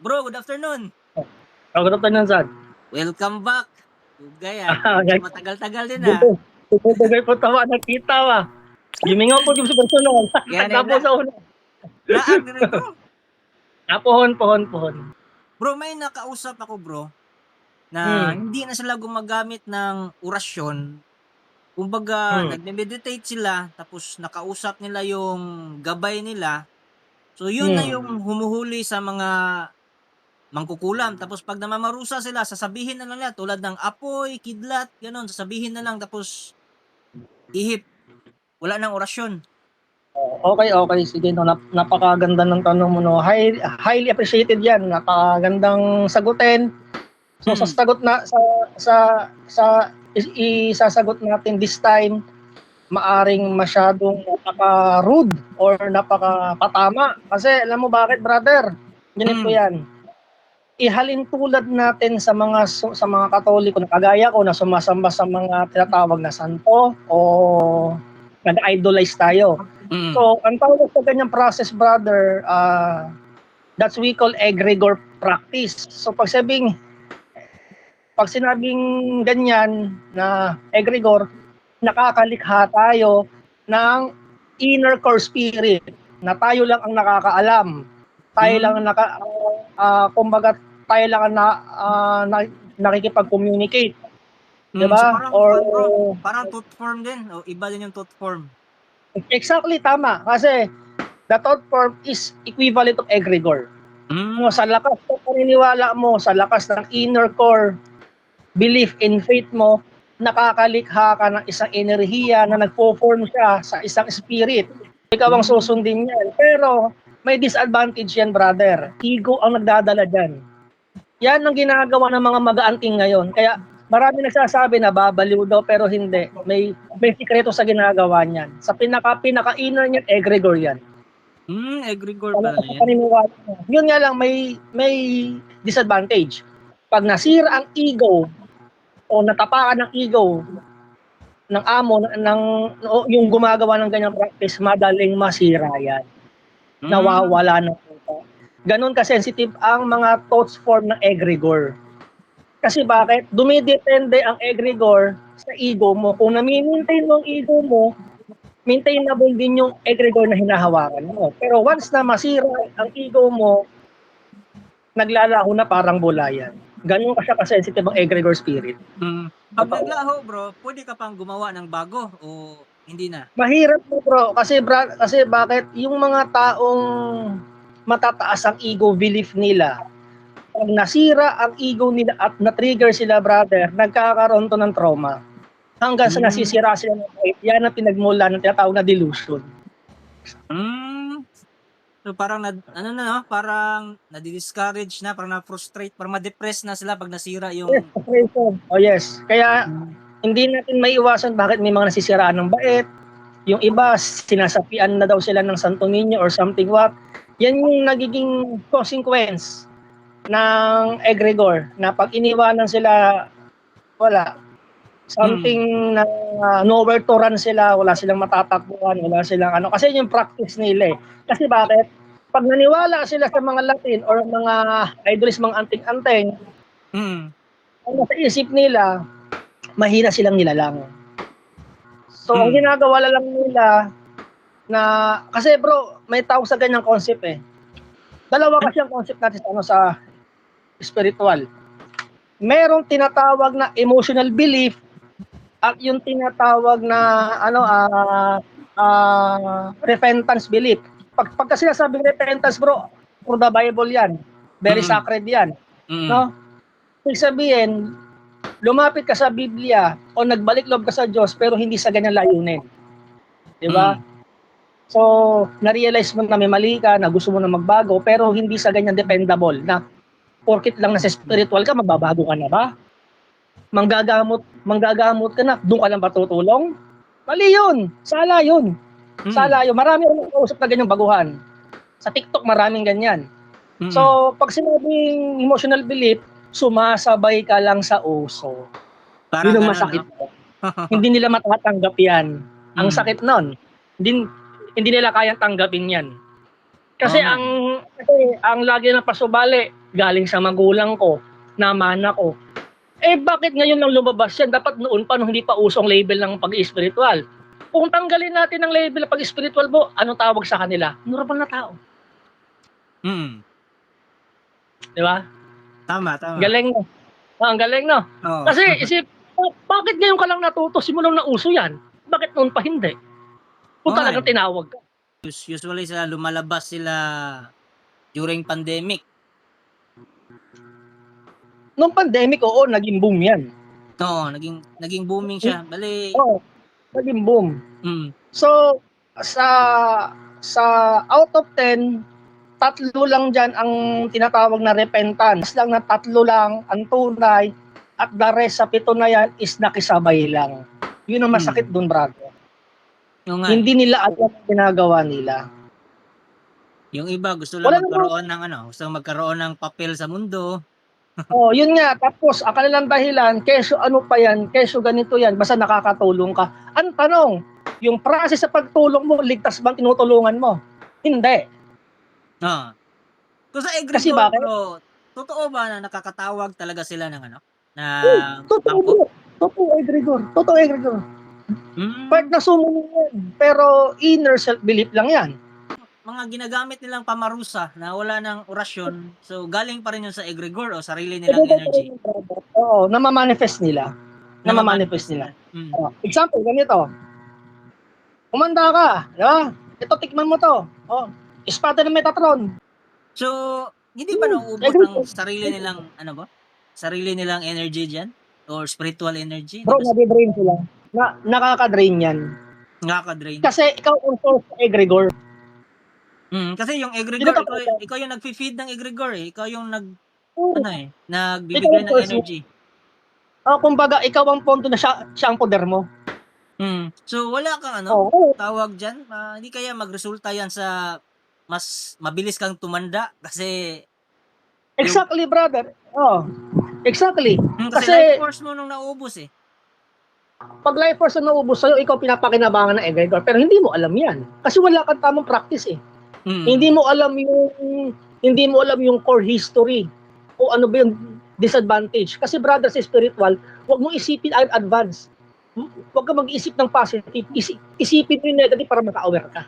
Bro, good afternoon. Good afternoon, San. Welcome back. Dugay Guys, matagal-tagal din Dugay po tawa nakita wa. Gimingaw po yung sa personal. Yan Tagpo sa una. Laag din bro. Pohon. Bro, may nakausap ako bro na hindi na sila gumagamit ng orasyon. Kumbaga, nagme-meditate sila tapos nakausap nila yung gabay nila. So yun na yung humuhuli sa mga mangkukulam. Tapos pag namamarusa sila, sasabihin na lang nila tulad ng apoy, kidlat, ganun. Sasabihin na lang tapos ihip. Wala nang orasyon. Okay. Sige, no. Napakaganda ng tanong mo, no. Highly appreciated yan. Napakagandang sagutin. So, sa sagot na, isasagot natin this time, maaring masyadong napaka-rude or napaka-patama. Kasi, alam mo bakit, brother? Ganito yan. Ihalin tulad natin sa mga Katoliko na kagaya ko na sumasamba sa mga tinatawag na santo o nag-idolize tayo. So, ang tawag sa ganyang process, brother, that's we call egregor practice. So, pag sinabing ganyan na egregor, nakakalikha tayo ng inner core spirit na tayo lang ang nakakaalam. Tayo lang kumbaga tayo lang nakikipag-communicate. Diba? So parang thought form din. O iba din yung thought form. Exactly, tama. Kasi the thought form is equivalent of egregor. Sa lakas ng paniniwala mo, sa lakas ng inner core belief in faith mo, nakakalikha ka ng isang enerhiya na nagpo-form siya sa isang spirit. Ikaw ang susundin yan. Pero may disadvantage yan, brother. Ego ang nagdadala dyan. Yan ang ginagawa ng mga mag-aanting ngayon. Kaya marami nagsasabi na babaliw daw pero hindi. May sikreto sa ginagawa niyan. Sa pinaka-inner niyan, egregor yan. Egregor pala yan. Yun nga lang, may disadvantage. Pag nasira ang ego o natapakan ng ego ng amo, yung gumagawa ng ganyang practice, madaling masira yan. Nawawala na po. Ganon ka-sensitive ang mga thoughts form ng egregor. Kasi bakit? Dumidepende ang egregor sa ego mo. Kung na-maintain mo ang ego mo, maintainable din yung egregor na hinahawakan mo. Pero once na masira ang ego mo, naglalaho na parang bulayan. Ganon ka siya ka-sensitive ang egregor spirit. Pag naglaho bro, pwede ka pang gumawa ng bago o hindi na? Mahirap mo bro, kasi bakit? Yung mga taong matataas ang ego belief nila, pag nasira ang ego nila at na-trigger sila, brother, nagkakaroon to ng trauma. Hanggang sa nasisira sila ng faith, yan ang pinagmula ng tinatawag na delusion. So parang parang nadi-discourage na, parang na-frustrate, parang ma-depress na sila pag nasira yung... Yes, depression. Oh yes, kaya hindi natin maiiwasan bakit may mga nasisiraan ng bait. Yung iba, sinasapian na daw sila ng Santo Niño or something what. Yan yung nagiging consequence ng egregor na pag iniwanan sila, wala. Something na nowhere to run sila, wala silang matatakbuhan, wala silang kasi yung practice nila eh. Kasi bakit? Pag naniwala sila sa mga Latin or mga idols, mga anting-anting, ang nasa isip nila, mahina silang nilalang. So, ang ginagawa lang nila na, kasi bro, may tawag sa ganyang concept eh. Dalawa kasi ang concept natin sa spiritual. Merong tinatawag na emotional belief at yung tinatawag na repentance belief. Pag kasi sinasabing repentance bro, for the Bible yan. Very sacred yan. No? Ibig sabihin, lumapit ka sa Biblia o nagbalik loob ka sa Diyos pero hindi sa ganyan layunin. Di ba? So, na-realize mo na may mali ka, na gusto mo na magbago, pero hindi sa ganyan dependable na porkit lang nasa spiritual ka, magbabago ka na ba? Manggagamot ka na, doon ka lang ba tutulong? Mali yun. Sala yun. Marami akong nakausap na ganyang baguhan. Sa TikTok, maraming ganyan. So, pag sinabing emotional belief, sumasabay ka lang sa uso. Yun ang masakit. Hindi nila matatanggap yan. Ang sakit nun. Hindi nila kayang tanggapin yan. Kasi ang lagi ng pasubali, galing sa magulang ko, na mana ko. Bakit ngayon lang lumabas yan? Dapat noon pa, nung hindi pa usong label ng pag-spiritual. Kung tanggalin natin ang label ng pag-spiritual mo, ano tawag sa kanila? Normal na tao. Mm. Di ba? Tama. Galing no? Ang galing no? Oo. Kasi bakit ngayon ka lang natuto? Simulang nauso yan. Bakit noon pa hindi? Kung Oo talagang nga eh. tinawag ka. Usually lumalabas sila during pandemic. Nung pandemic, oo, naging boom yan. Oo, naging booming siya. Bali, Oo, naging boom. mm, So, sa out of 10, 3 lang dyan ang tinatawag na repentance. Lang na 3 lang ang tunay at the rest sa 7 na yan is nakisabay lang. Yun ang masakit dun, brother. yung nga, Hindi nila alam ang ginagawa nila. yung iba gusto lang Wala gusto magkaroon ng papel sa mundo. Oh, yun nga. Tapos, ang kanilang dahilan, keso ano pa yan, keso ganito yan, basta nakakatulong ka. Ang tanong, yung process sa pagtulong mo, ligtas bang tinutulungan mo? Hindi. Ah. Kung sa Kasi egregor, bakit? bro, totoo ba na nakakatawag talaga sila ng na Totoo, bangko? bro. Totoo, egregor. Totoo, egregor. Part Mm, na sumunod yan. Pero inner self-belief lang yan. mga ginagamit nilang pamarusa na wala ng orasyon, so galing pa rin yun sa egregor o sarili nilang energy. Oo, namamanifest nila. Namamanifest nila. Mm. Example, ganito. Kumanda ka, di ba? Ito, tikman mo to. Espada ng Metatron. So, hindi ba nauubos ang sarili nilang energy diyan or spiritual energy? Bro, nade-drain sila. Nakaka-drain yan. Nakaka-drain. Kasi ikaw ang source ng egregor. Kasi yung egregor, ikaw yung nagfi-feed ng egregor eh. Ikaw yung nagbibigay ng energy. Kumbaga, ikaw ang ponto na siya ang poder mo. So, wala kang tawag dyan. Hindi kaya magresulta yan sa mas mabilis kang tumanda kasi Exactly, brother. Exactly. kasi life force mo nung naubos eh. Pag life force na naubos sa'yo, ikaw pinapakinabangan ng egregor. Pero hindi mo alam yan. Kasi wala kang tamang practice eh. Hindi mo alam yung core history o ano ba yung disadvantage. Kasi brother, sa spiritual, huwag mo isipin advance. Huwag ka mag-isip ng positive. Isipin mo yung negative para maka-aware ka.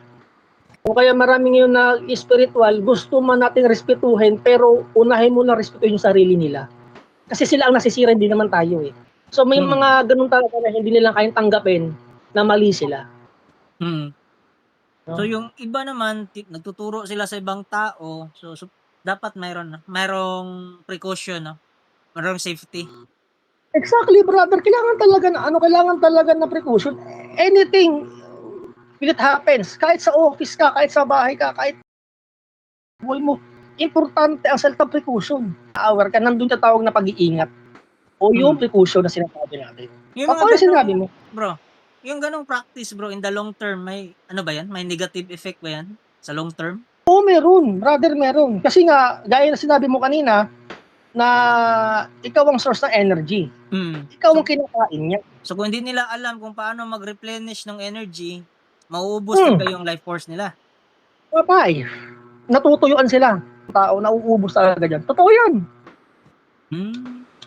O kaya marami ngayon na spiritual, gusto man natin respetuhin, pero unahin mo na respetuhin yung sarili nila. Kasi sila ang nasisira, hindi naman tayo eh. So may mga ganun talaga na hindi nila kayang tanggapin na mali sila. So yung iba naman nagtuturo sila sa ibang tao, so dapat mayroong precaution, no? Mayroong safety. Exactly, brother. Kailangan talaga na precaution. Anything when it happens, kahit sa office ka, kahit sa bahay ka, kahit buhay mo, importante ang self-precaution. Aware ka, nandun tatawag na pag-iingat. O yung precaution na sinasabi natin. Ano sinabi mo? Bro, yung ganong practice, bro, in the long term, may ano ba yan? May negative effect ba yan sa long term? Oo, meron. Brother, meron. Kasi nga, gaya na sinabi mo kanina, na ikaw ang source ng energy. Ikaw ang kinakain niya. So kung hindi nila alam kung paano mag-replenish ng energy, mauubos talaga yung life force nila. Patay. Natutuyuan sila. Tao, nauubos talaga dyan. Totoo yan.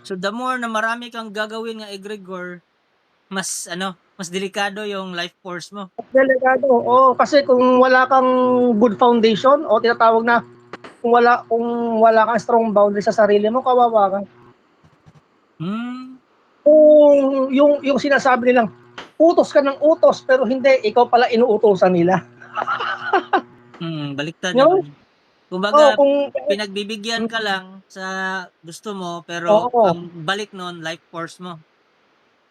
So the more na marami kang gagawin ng egregor, mas delikado yung life force mo. Delikado. Kasi kung wala kang good foundation, tinatawag na kung wala kang strong boundary sa sarili mo, kawawa ka. Kung yung sinasabi nilang utos ka ng utos pero hindi, ikaw pala inuutosan nila. Baliktad No? naman. Kumbaga, pinagbibigyan ka lang sa gusto mo, pero ang balik nun, life force mo.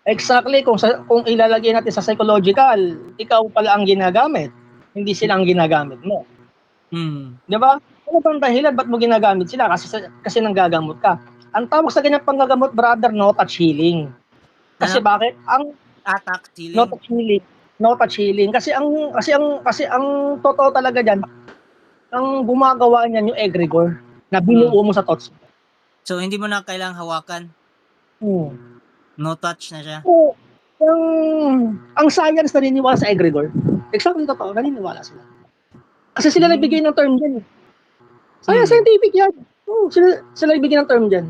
Exactly. Kung ilalagay natin sa psychological, ikaw pala ang ginagamit. Hindi sila ang ginagamit mo. Di ba? Ano bang dahilan? Ba't mo ginagamit sila? Kasi nanggagamot ka. Ang tawag sa ganyang panggagamot, brother, no touch healing. Kasi bakit? Ang attack healing. No touch healing. Kasi ang totoo talaga diyan, ang gumagawa niyan yung egregor na binuo mo sa thoughts. So hindi mo na kailangang hawakan. No touch na siya. Ang science naniniwala sa egregor. Exactly totoo, naniniwala sila. Kasi sila nagbigay ng term diyan. Scientific yan. Sila ibigyan ng term dyan.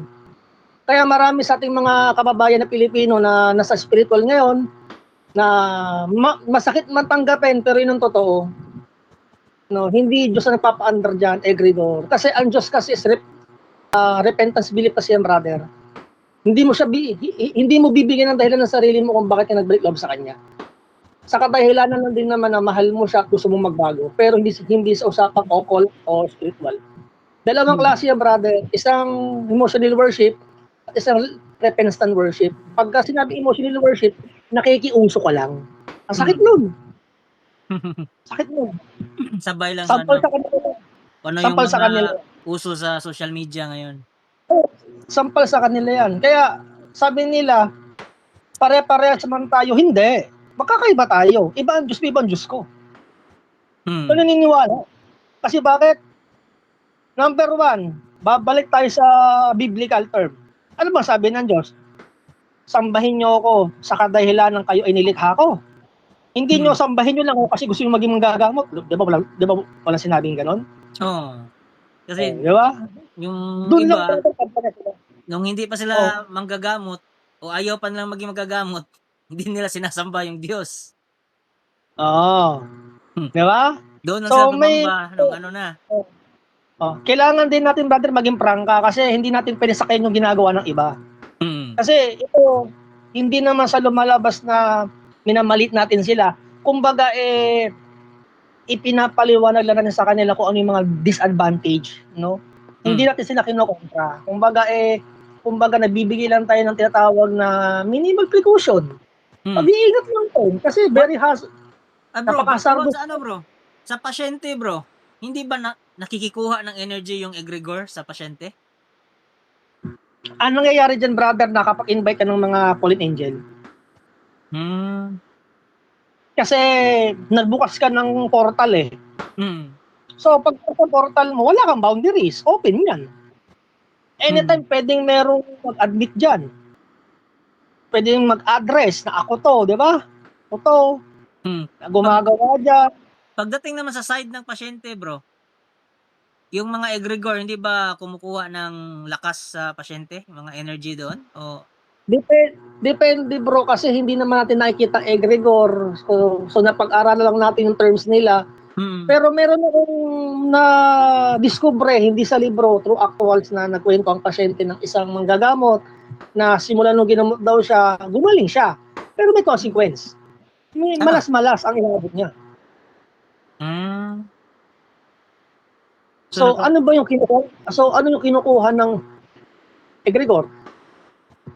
Kaya marami sa ating mga kababayan na Pilipino na nasa spiritual ngayon, na masakit man tanggapin, pero yun ang totoo. No, hindi Diyos ang nagpapa-under dyan, egregor. Kasi ang Diyos kasi is repentance belief kasi yan, brother. Hindi mo bibigyan ng dahilan ng sarili mo kung bakit ka nag-break love sa Kanya. Sa kadahilanan lang din naman na mahal mo siya at gusto mong magbago, pero hindi sa usapang occult o spiritual. Dalawang klase yan, brother. Isang emotional worship at isang repentance worship. Pagka sinabi emotional worship, nakikiuso ka lang. Ang sakit nun. Sakit nun. Sabay lang sa Sampal ano. sa kanila. Ano yung Sampal sa mga kanila. uso sa social media ngayon. Sampal sa kanila yan. Kaya sabi nila, pare-parehas naman tayo. Hindi. Magkakaiba tayo. Iba ang Diyos, iba ang Diyos ko. So naniniwala. Kasi bakit? Number one, babalik tayo sa biblical term. Ano ba sabi ng Diyos? Sambahin niyo ako sa kadahilanan kayo ay nilikha ko. Hindi niyo sambahin niyo lang ako kasi gusto niyo maging manggagamot. Di ba wala sinabing ganon? Oo. Kasi Di ba? yung Doon iba, lang tayo. nung hindi pa sila manggagamot o ayaw pa nilang maging magagamot, hindi nila sinasamba yung Diyos. Oo. Di ba? Doon lang So, sila tumamba nung ano na. Kailangan din natin, brother, maging prangka kasi hindi natin pwede sakayin yung ginagawa ng iba. Kasi ito, hindi naman sa lumalabas na minamalit natin sila. Kumbaga, ipinapaliwanag lang natin sa kanila kung ano yung mga disadvantage, no? Hindi natin sila kinokontra. Kumbaga, nabibigay lang tayo ng tinatawag na minimal precaution. Mag-iingat lang tayo kasi very bro, napakasardo. sa ano bro? Sa pasyente bro, hindi ba nakikikuha ng energy yung egregor sa pasyente? Anong nangyayari dyan, brother, na kapag invite ka ng mga fallen angel? Kasi nagbukas ka ng portal eh. So, pag sa portal mo, wala kang boundaries. Open yan. Anytime pwedeng merong mag-admit dyan. Pwedeng mag-address na ako to, di ba? Ako to. Gumagawa dyan. Pagdating naman sa side ng pasyente, bro, yung mga egregor, hindi ba kumukuha ng lakas sa pasyente? Yung mga energy doon? O Depende bro kasi hindi naman natin nakikita egregor. So napag-aralan lang natin yung terms nila. Pero meron akong na-discover hindi sa libro through actuals na nagkwento ang pasyente ng isang manggagamot na simula nung ginamot daw siya, gumaling siya. Pero may consequence. May malas-malas ang inabot niya. So ano yung kinukuha ng egregor?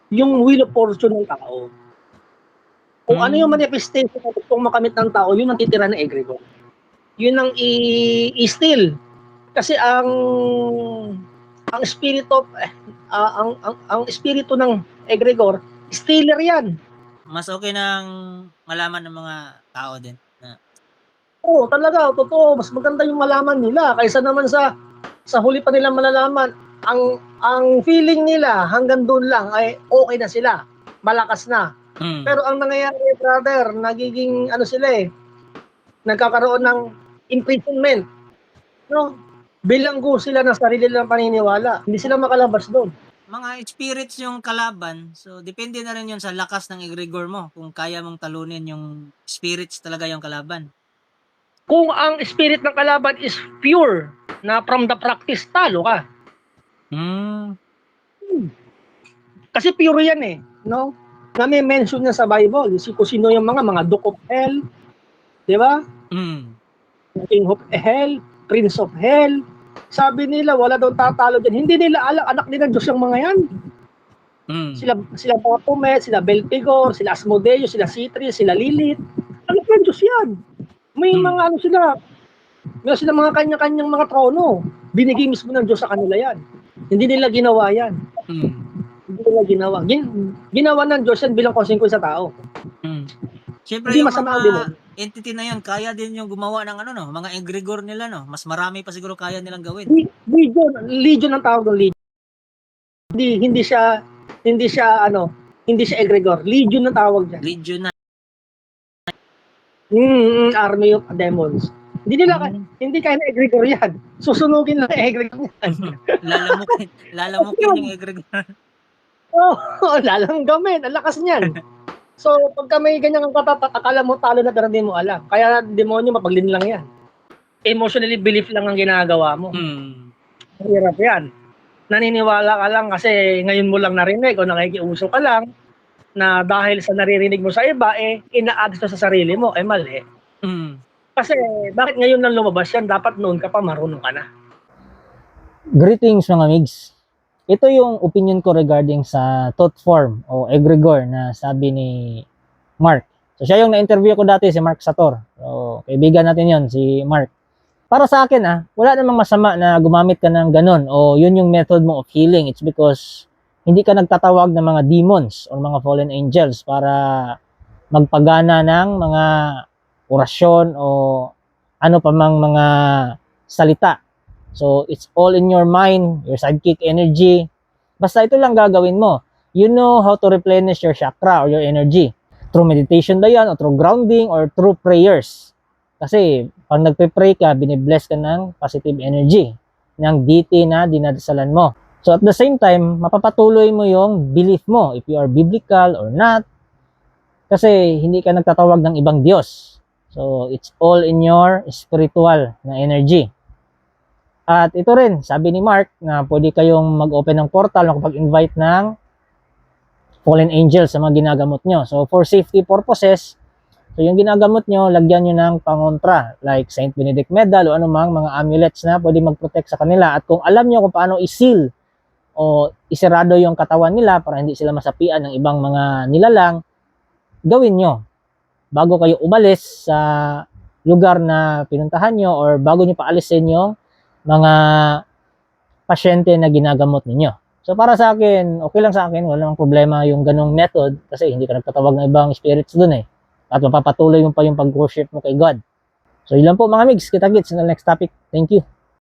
Yung wheel of fortune ng tao. Kung ano yung manifestation na gustong makamit ng tao, yun ang titira ng egregor. Yun ang i-steal. Kasi ang espiritu ang espiritu ng egregor, stealer yan. Mas okay nang malaman ng mga tao din. Oo, talaga, totoo. Mas maganda yung malaman nila kaysa naman sa huli pa nilang malalaman. Ang feeling nila hanggang doon lang ay okay na sila. Malakas na. Pero ang nangyayari, brother, nagiging nagkakaroon ng imprisonment. No? Bilanggo sila ng sarili nilang paniniwala. Hindi sila makalabas doon. Mga spirits yung kalaban. So, depende na rin yun sa lakas ng egregor mo. Kung kaya mong talunin yung spirits talaga yung kalaban. Kung ang spirit ng kalaban is pure, na from the practice, talo ka. Kasi pure yan eh. No? Na may mention na sa Bible. Kung sino yung mga Duke of Hell. Di ba? King of Hell, Prince of Hell. Sabi nila, wala daw tatalo dyan. Hindi nila anak din ng Diyos yung mga yan. Sila Baphomet, sila Belphegor, sila Asmodeus, sila Citris, sila Lilith. Anak ng Diyos yan. May mga meron sila mga kanya-kanyang mga trono. Binigay mismo ng Diyos sa kanila yan. Hindi nila ginawa yan. Hindi nila ginawa. Ginawa ng Diyos yan bilang consequence sa tao. Siyempre yung mga entity na yun, kaya din yung gumawa ng mga egregor nila, no? Mas marami pa siguro kaya nilang gawin. Legion ang tawag ng legion. Hindi siya egregor. Legion ang tawag diyan. Legion na. Army of demons. Hindi kaya na egregor yan. Susunugin lang egregor yan. Lalamukin yung egregor. Lalanggamin. Ang lakas niyan. So, pagka may ganyang akala mo talo na pero hindi mo alam. Kaya demonyo, mapaglin lang yan. Emotionally belief lang ang ginagawa mo. Hirap yan. Naniniwala ka lang kasi ngayon mo lang narinig o nakikiuso ka lang na dahil sa naririnig mo sa iba, ina-add sa sarili mo, mali. Kasi bakit ngayon lang lumabas yan? Dapat noon ka pa marunong ka na. Greetings mga migs. Ito yung opinion ko regarding sa thought form o egregor na sabi ni Mark. So siya yung na-interview ko dati, si Mark Sator. So kaibigan natin yon si Mark. Para sa akin wala namang masama na gumamit ka ng ganun o yun yung method mo of healing. It's because hindi ka nagtatawag ng mga demons or mga fallen angels para magpagana ng mga orasyon o ano pa mang mga salita. So, it's all in your mind, your sidekick energy. Basta ito lang gagawin mo. You know how to replenish your chakra or your energy. Through meditation ba yan, o through grounding, or through prayers. Kasi, pag nagpe-pray ka, binibless ka ng positive energy ng deity na dinadasalan mo. So, at the same time, mapapatuloy mo yung belief mo, if you are biblical or not. Kasi, hindi ka nagtatawag ng ibang Diyos. So, it's all in your spiritual na energy. At ito rin, sabi ni Mark na pwede kayong mag-open ng portal o kapag-invite ng fallen angels sa mga ginagamot nyo. So, for safety purposes, so yung ginagamot nyo, lagyan nyo ng pangontra like Saint Benedict Medal o anumang mga amulets na pwede mag-protect sa kanila. At kung alam nyo kung paano isil o isirado yung katawan nila para hindi sila masapian ng ibang mga nilalang, gawin nyo bago kayo umalis sa lugar na pinuntahan nyo or bago nyo paalisin yung mga pasyente na ginagamot ninyo. So para sa akin, okay lang sa akin, wala namang problema yung ganong method kasi hindi ka nagtatawag ng ibang spirits dun At mapapatuloy mo pa yung pag-worship mo kay God. So yun lang po mga migs, kita-kits sa next topic. Thank you.